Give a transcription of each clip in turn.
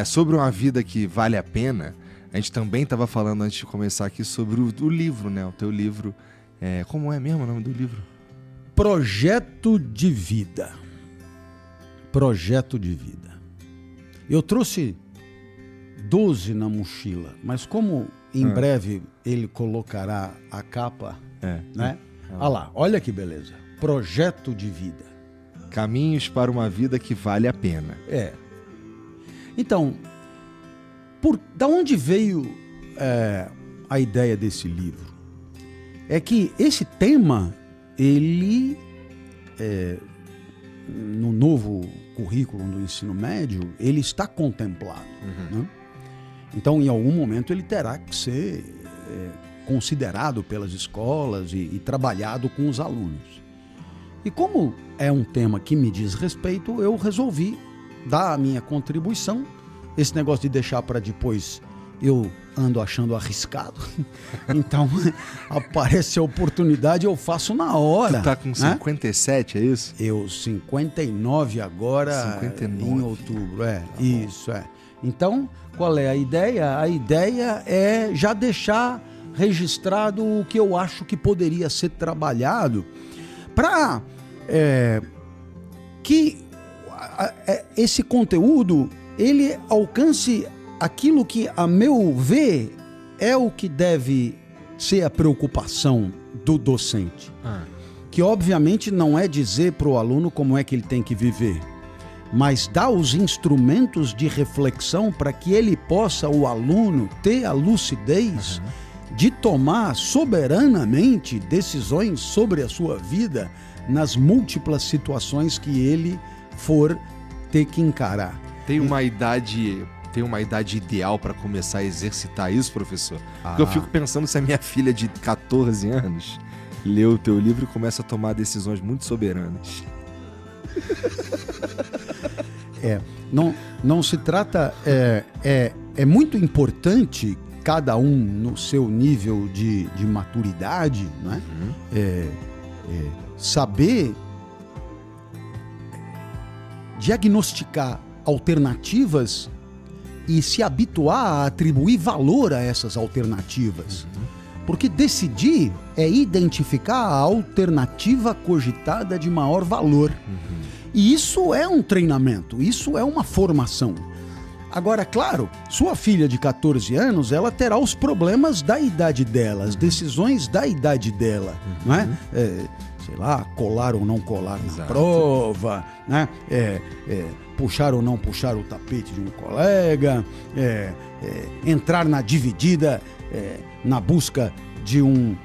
Sobre uma vida que vale a pena, a gente também estava falando antes de começar aqui sobre o livro, né? O teu livro. Como é mesmo o nome do livro? Projeto de Vida. Projeto de Vida. Eu trouxe 12 na mochila, mas como em breve ele colocará a capa, né? Olha lá, olha que beleza. Projeto de Vida. Caminhos para uma vida que vale a pena. Então, da onde veio a ideia desse livro? É que esse tema, ele, no novo currículo do ensino médio, ele está contemplado. Né? Então, em algum momento, ele terá que ser considerado pelas escolas e trabalhado com os alunos. E como é um tema que me diz respeito, eu resolvi dar a minha contribuição. Esse negócio de deixar para depois, eu ando achando arriscado. Então, aparece a oportunidade, eu faço na hora. Tu tá com 57, é isso? Eu, 59 agora, 59. em outubro. Isso. Então, qual é a ideia? A ideia é já deixar registrado o que eu acho que poderia ser trabalhado para que esse conteúdo ele alcance aquilo que, a meu ver, é o que deve ser a preocupação do docente. Que obviamente não é dizer para o aluno como é que ele tem que viver, mas dar os instrumentos de reflexão para que ele possa, o aluno, ter a lucidez de tomar soberanamente decisões sobre a sua vida nas múltiplas situações que ele for ter que encarar. Tem uma idade ideal para começar a exercitar isso, professor? Porque eu fico pensando se a minha filha de 14 anos lê o teu livro e começa a tomar decisões muito soberanas. Não se trata... É muito importante cada um no seu nível de maturidade, né? Saber diagnosticar alternativas e se habituar a atribuir valor a essas alternativas. Porque decidir é identificar a alternativa cogitada de maior valor. E isso é um treinamento, isso é uma formação. Agora, claro, sua filha de 14 anos, ela terá os problemas da idade dela, as decisões da idade dela, não é? Sei lá, colar ou não colar na prova, né? Puxar ou não puxar o tapete de um colega, entrar na dividida na busca de um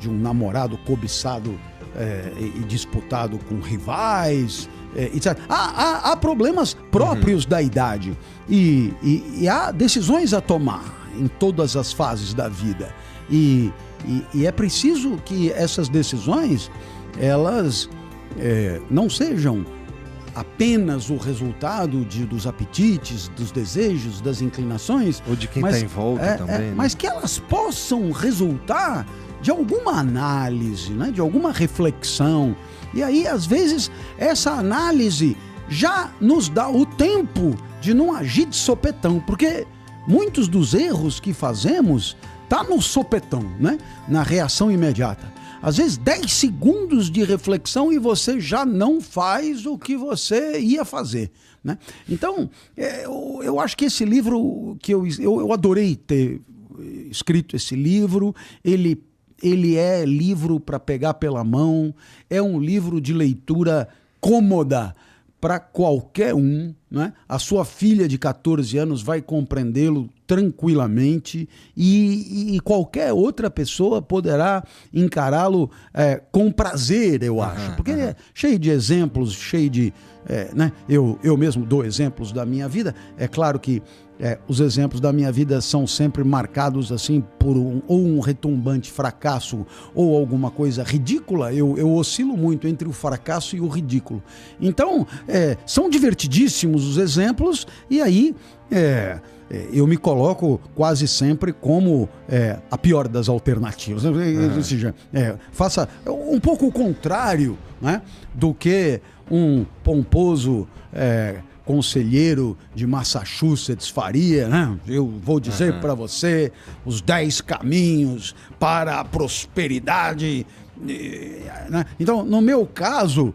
namorado cobiçado e disputado com rivais, etc. Há problemas próprios da idade e há decisões a tomar em todas as fases da vida e é preciso que essas decisões elas não sejam apenas o resultado dos apetites, dos desejos, das inclinações. Ou de quem está em volta também. Né? Mas que elas possam resultar de alguma análise, né? De alguma reflexão. E aí, às vezes, essa análise já nos dá o tempo de não agir de sopetão, porque muitos dos erros que fazemos tá no sopetão, né? Na reação imediata. Às vezes 10 segundos de reflexão e você já não faz o que você ia fazer, né? Então, eu acho que esse livro, que eu adorei ter escrito esse livro, ele é livro para pegar pela mão, é um livro de leitura cômoda para qualquer um, né? A sua filha de 14 anos vai compreendê-lo tranquilamente e qualquer outra pessoa poderá encará-lo com prazer, eu acho. Porque é cheio de exemplos, cheio de... né? Eu mesmo dou exemplos da minha vida. É claro que os exemplos da minha vida são sempre marcados assim por um retumbante fracasso ou alguma coisa ridícula. Eu oscilo muito entre o fracasso e o ridículo. Então, são divertidíssimos os exemplos e aí eu me coloco quase sempre como a pior das alternativas. Ou seja, faça um pouco o contrário, né, do que um pomposo conselheiro de Massachusetts faria, né? Eu vou dizer para você os 10 caminhos para a prosperidade. Né? Então, no meu caso,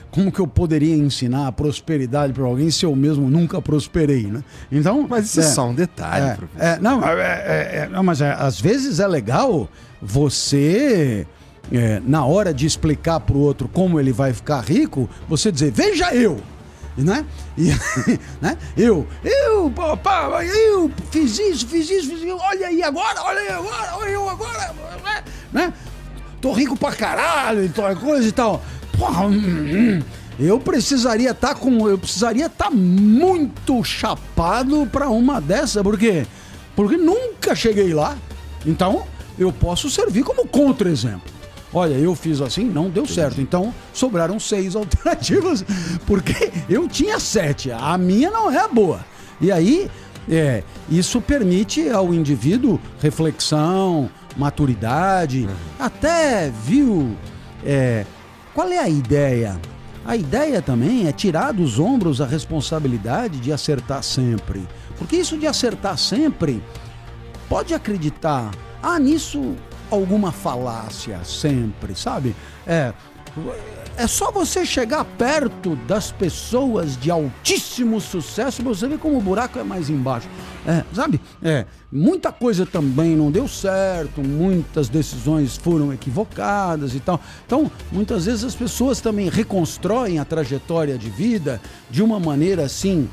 como que eu poderia ensinar a prosperidade para alguém se eu mesmo nunca prosperei, né? Então, mas isso é só um detalhe, professor. Mas às vezes é legal você, na hora de explicar para o outro como ele vai ficar rico, você dizer, veja eu, né? Né? Eu fiz isso, olha aí agora, olha eu agora, né? Tô rico pra caralho, coisa e tal. Porra, eu precisaria estar muito chapado pra uma dessa, porque nunca cheguei lá. Então, eu posso servir como contra-exemplo. Olha, eu fiz assim, não deu certo. Então, sobraram 6 alternativas, porque eu tinha 7. A minha não é a boa. E aí, isso permite ao indivíduo reflexão, maturidade, até, viu, qual é a ideia? A ideia também é tirar dos ombros a responsabilidade de acertar sempre. Porque isso de acertar sempre, pode acreditar, há nisso alguma falácia sempre, sabe? É só você chegar perto das pessoas de altíssimo sucesso, você vê como o buraco é mais embaixo. Sabe? Muita coisa também não deu certo, muitas decisões foram equivocadas e tal. Então, muitas vezes as pessoas também reconstroem a trajetória de vida de uma maneira assim,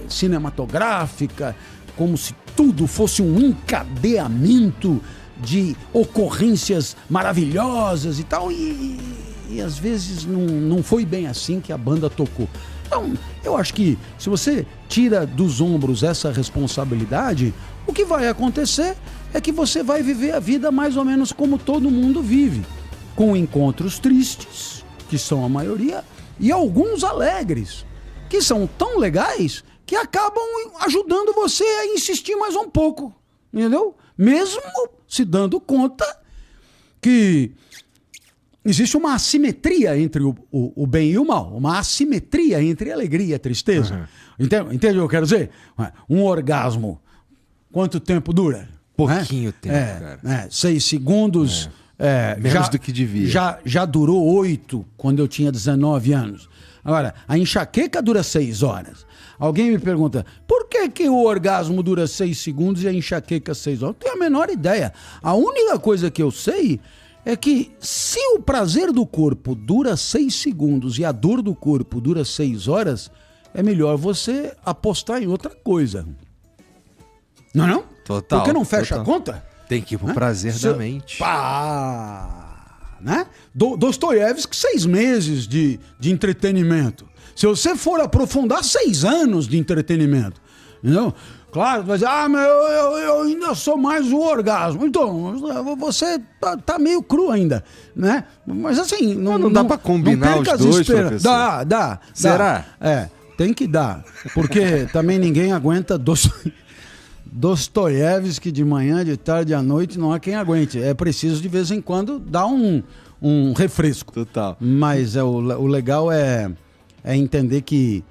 cinematográfica, como se tudo fosse um encadeamento de ocorrências maravilhosas e tal, e às vezes não foi bem assim que a banda tocou. Então, eu acho que se você tira dos ombros essa responsabilidade, o que vai acontecer é que você vai viver a vida mais ou menos como todo mundo vive, com encontros tristes, que são a maioria, e alguns alegres, que são tão legais que acabam ajudando você a insistir mais um pouco, entendeu? Mesmo se dando conta que existe uma assimetria entre o bem e o mal, uma assimetria entre a alegria e a tristeza. Entende o que eu quero dizer? Um orgasmo, quanto tempo dura? Pouquinho tempo, cara. 6 segundos. Menos do que devia. Já durou 8 quando eu tinha 19 anos. Agora, a enxaqueca dura 6 horas. Alguém me pergunta, por que o orgasmo dura 6 segundos e a enxaqueca 6 horas? Não tenho a menor ideia. A única coisa que eu sei é que se o prazer do corpo dura 6 segundos e a dor do corpo dura 6 horas, é melhor você apostar em outra coisa. Não é não? Total. Porque não fecha a conta? Tem que ir pro prazer da mente. Né? Dostoiévski, 6 meses de entretenimento. Se você for aprofundar, 6 anos de entretenimento. Entendeu? Claro, mas mas eu ainda sou mais o orgasmo. Então, você tá meio cru ainda, né? Mas assim... Não dá pra combinar os dois, professor? Dá. Será? Tem que dar. Porque também ninguém aguenta Dostoiévski de manhã, de tarde, à noite, não há quem aguente. É preciso, de vez em quando, dar um refresco. Total. Mas o legal é entender que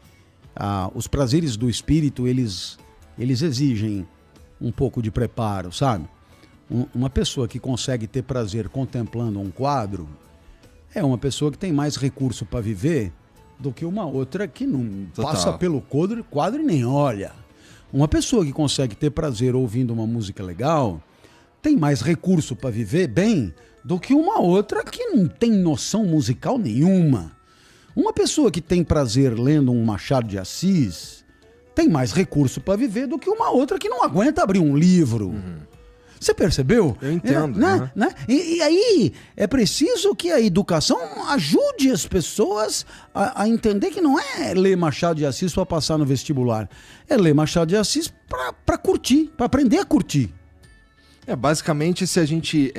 os prazeres do espírito, eles exigem um pouco de preparo, sabe? Uma pessoa que consegue ter prazer contemplando um quadro é uma pessoa que tem mais recurso para viver do que uma outra que não passa pelo quadro e nem olha. Uma pessoa que consegue ter prazer ouvindo uma música legal tem mais recurso para viver bem do que uma outra que não tem noção musical nenhuma. Uma pessoa que tem prazer lendo um Machado de Assis tem mais recurso para viver do que uma outra que não aguenta abrir um livro. Você percebeu? Eu entendo. Né? E aí é preciso que a educação ajude as pessoas a entender que não é ler Machado de Assis para passar no vestibular. É ler Machado de Assis para curtir, para aprender a curtir. Basicamente, se a gente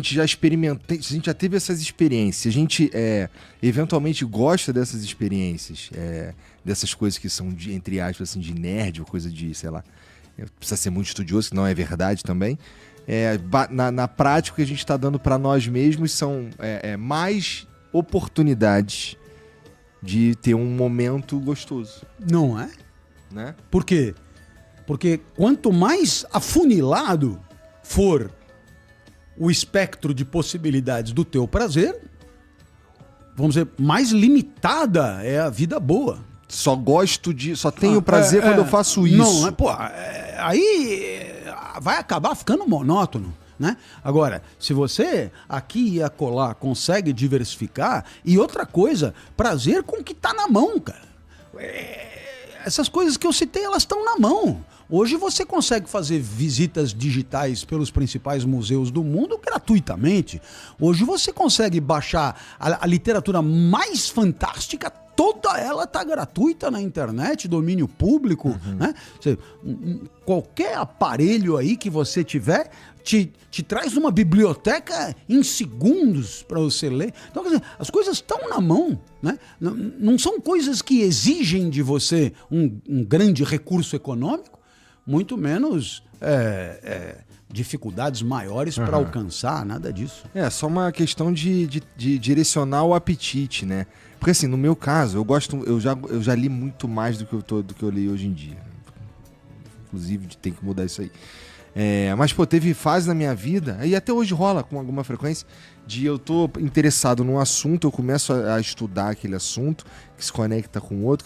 já experimentou, se a gente já teve essas experiências, se a gente eventualmente gosta dessas experiências, dessas coisas que são, entre aspas, assim, de nerd, ou coisa de, sei lá, precisa ser muito estudioso, que não é verdade também. Na prática, o que a gente está dando para nós mesmos são mais oportunidades de ter um momento gostoso, Não é? né? Por quê? Porque quanto mais afunilado for o espectro de possibilidades do teu prazer, vamos dizer, mais limitada é a vida boa. Só tenho prazer quando eu faço isso. Não, aí vai acabar ficando monótono, né? Agora, se você aqui e acolá consegue diversificar, e outra coisa, prazer com o que tá na mão, cara. Essas coisas que eu citei, elas estão na mão. Hoje você consegue fazer visitas digitais pelos principais museus do mundo gratuitamente. Hoje você consegue baixar a literatura mais fantástica, toda ela está gratuita na internet, domínio público, né? Qualquer aparelho aí que você tiver te traz uma biblioteca em segundos para você ler. Então, quer dizer, as coisas estão na mão, né? Não são coisas que exigem de você um grande recurso econômico, muito menos dificuldades maiores para alcançar, nada disso. É só uma questão de direcionar o apetite, né? Porque assim, no meu caso, eu já li muito mais do que eu leio hoje em dia. Inclusive, tem que mudar isso aí. Mas, teve fase na minha vida, e até hoje rola com alguma frequência, de eu tô interessado num assunto, eu começo a estudar aquele assunto, que se conecta com outro,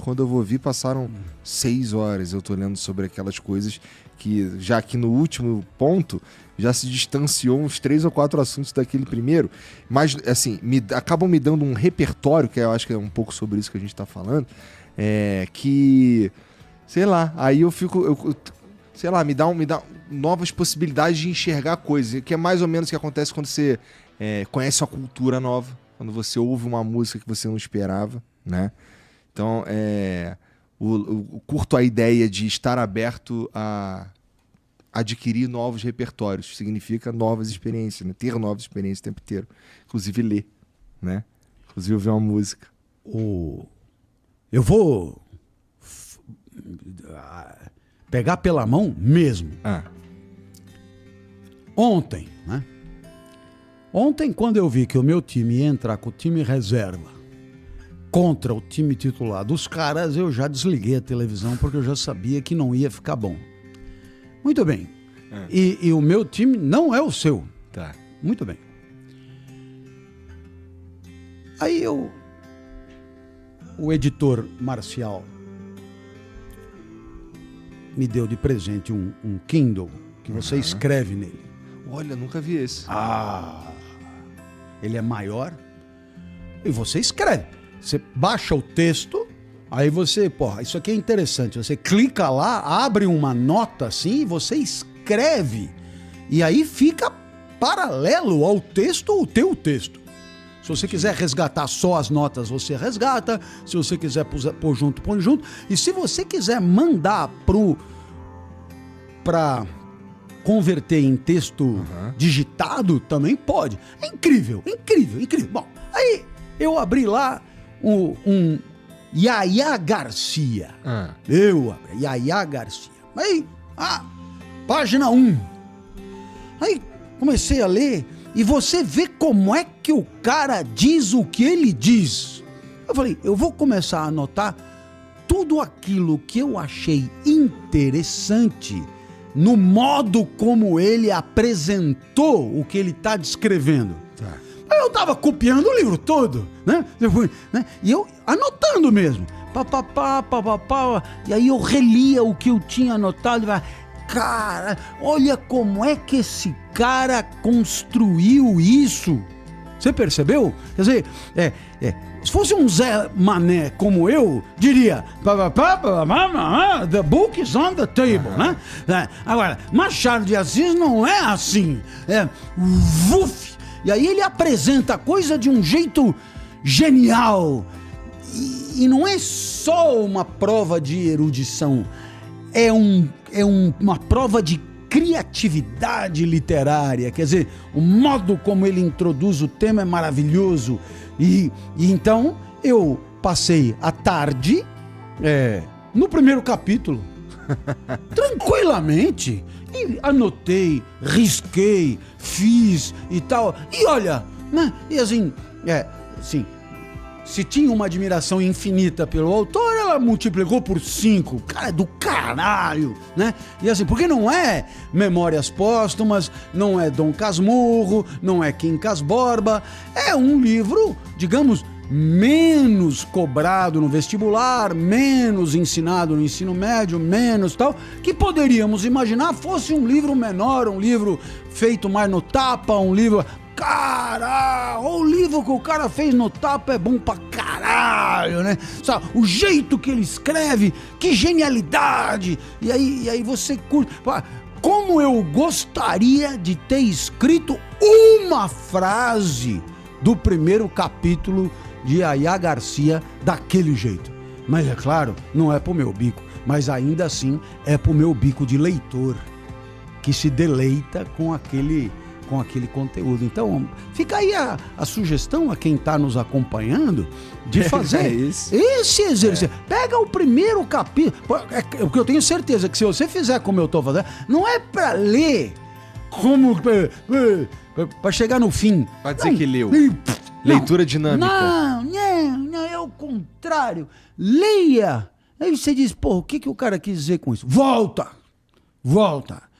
quando eu vou ver, passaram 6 horas eu tô lendo sobre aquelas coisas que, já que no último ponto, já se distanciou uns 3 ou 4 assuntos daquele primeiro, mas, assim, acabam me dando um repertório, que eu acho que é um pouco sobre isso que a gente tá falando, que, sei lá, aí eu fico... sei lá, me dá novas possibilidades de enxergar coisas, que é mais ou menos o que acontece quando você conhece uma cultura nova, quando você ouve uma música que você não esperava, né? Então, curto a ideia de estar aberto a adquirir novos repertórios, significa novas experiências, né? Ter novas experiências o tempo inteiro, inclusive ler, né? Inclusive ouvir uma música. Eu vou... pegar pela mão mesmo. Ontem, né? Ontem, quando eu vi que o meu time ia entrar com o time reserva contra o time titular dos caras, eu já desliguei a televisão porque eu já sabia que não ia ficar bom. Muito bem. E o meu time não é o seu. Tá. Muito bem. Aí o editor Marcial me deu de presente um Kindle que você escreve nele. Olha, nunca vi esse. Ele é maior e você escreve. Você baixa o texto, aí você, isso aqui é interessante. Você clica lá, abre uma nota assim e você escreve. E aí fica paralelo ao texto, o teu texto. Se você quiser resgatar só as notas, você resgata. Se você quiser pôr junto, põe junto. E se você quiser mandar para converter em texto digitado, também pode. É incrível, incrível, incrível. Bom, aí eu abri lá um Yaya Garcia. Eu abri, Yaya Garcia. Aí, página 1. Aí comecei a ler e você vê como é que o cara diz o que ele diz. Eu falei, eu vou começar a anotar tudo aquilo que eu achei interessante no modo como ele apresentou o que ele está descrevendo. Aí eu estava copiando o livro todo, né? E eu anotando mesmo. E aí eu relia o que eu tinha anotado e falava, cara, olha como é que esse cara construiu isso. Você percebeu? Quer dizer, se fosse um Zé Mané como eu, diria the book is on the table, né? Agora, Machado de Assis não é assim. Vuf! E aí ele apresenta a coisa de um jeito genial. E não é só uma prova de erudição, é uma prova de criatividade literária. Quer dizer, o modo como ele introduz o tema é maravilhoso. E então eu passei a tarde no primeiro capítulo, tranquilamente, e anotei, risquei, fiz e tal. E olha, né? E assim, se tinha uma admiração infinita pelo autor, ela multiplicou por 5. Cara, é do caralho, né? E assim, porque não é Memórias Póstumas, não é Dom Casmurro, não é Quincas Borba, é um livro, digamos, menos cobrado no vestibular, menos ensinado no ensino médio, menos tal, que poderíamos imaginar fosse um livro menor, um livro feito mais no tapa, um livro... Cara, o livro que o cara fez no tapa é bom pra caralho, né? Sabe, o jeito que ele escreve, que genialidade! E aí você curte... Como eu gostaria de ter escrito uma frase do primeiro capítulo de Yaya Garcia daquele jeito. Mas é claro, não é pro meu bico, mas ainda assim é pro meu bico de leitor, que se deleita com aquele conteúdo. Então, fica aí a sugestão a quem está nos acompanhando de fazer esse exercício. Pega o primeiro capítulo, porque eu tenho certeza que se você fizer como eu estou fazendo, não é para ler como para chegar no fim. Para dizer que leu. Leitura dinâmica. Não, é o contrário. Leia. Aí você diz, pô, o que o cara quis dizer com isso? Volta.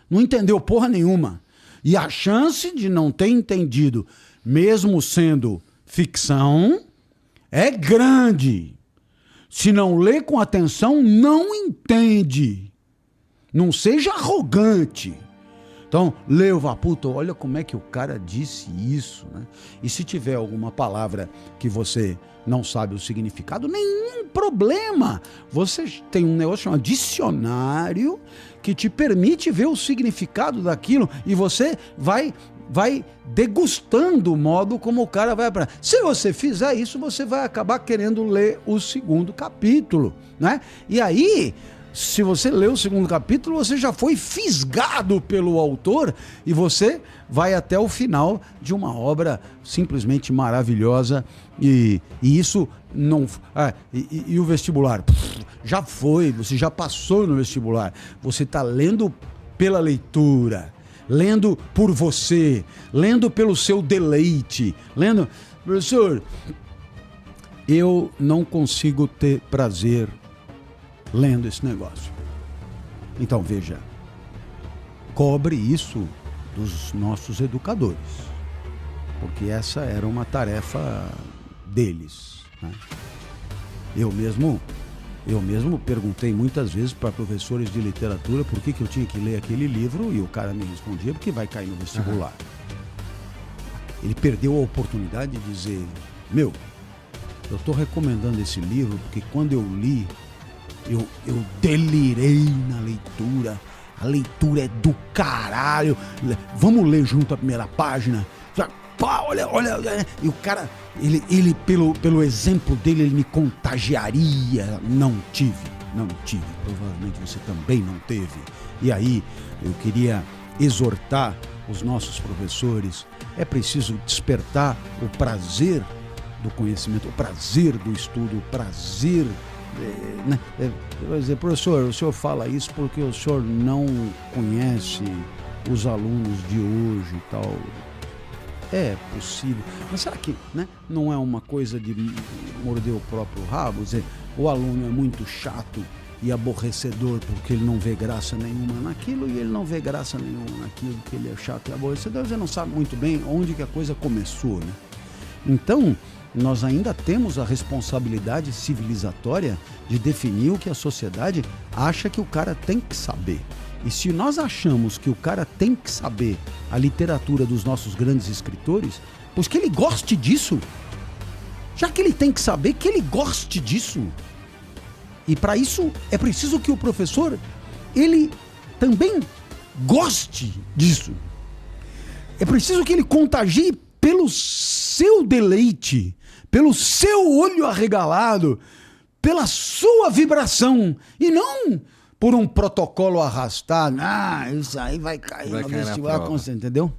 Não entendeu porra nenhuma. E a chance de não ter entendido, mesmo sendo ficção, é grande. Se não lê com atenção, não entende. Não seja arrogante. Então, leu, puta, olha como é que o cara disse isso, né? E se tiver alguma palavra que você não sabe o significado, nenhum problema. Você tem um negócio chamado dicionário que te permite ver o significado daquilo e você vai degustando o modo como o cara vai aprender. Se você fizer isso, você vai acabar querendo ler o segundo capítulo, né? E aí, se você lê o segundo capítulo, você já foi fisgado pelo autor e você vai até o final de uma obra simplesmente maravilhosa. E isso não... E o vestibular? Já foi, você já passou no vestibular. Você está lendo pela leitura, lendo por você, lendo pelo seu deleite, lendo... Professor, eu não consigo ter prazer lendo esse negócio. Então, veja, cobre isso dos nossos educadores, porque essa era uma tarefa deles, né? Eu mesmo perguntei muitas vezes para professores de literatura por que eu tinha que ler aquele livro e o cara me respondia porque vai cair no vestibular. Ele perdeu a oportunidade de dizer, eu estou recomendando esse livro porque quando eu li, eu delirei na leitura. A leitura é do caralho. Vamos ler junto a primeira página. Olha. E o cara, ele pelo exemplo dele, ele me contagiaria. Não tive. Provavelmente você também não teve. E aí, eu queria exortar os nossos professores. É preciso despertar o prazer do conhecimento, o prazer do estudo, o prazer... Vai dizer, professor, o senhor fala isso porque o senhor não conhece os alunos de hoje e tal. É possível, mas será que, né, não é uma coisa de morder o próprio rabo? Dizer, o aluno é muito chato e aborrecedor porque ele não vê graça nenhuma naquilo e ele não vê graça nenhuma naquilo que ele é chato e aborrecedor. Você não sabe muito bem onde que a coisa começou, né? Então, nós ainda temos a responsabilidade civilizatória de definir o que a sociedade acha que o cara tem que saber. E se nós achamos que o cara tem que saber a literatura dos nossos grandes escritores, pois que ele goste disso. Já que ele tem que saber, que ele goste disso. E para isso é preciso que o professor, ele também goste disso. É preciso que ele contagie pelo seu deleite, pelo seu olho arregalado, pela sua vibração, e não por um protocolo arrastado. Isso aí vai cair no vestibular, entendeu?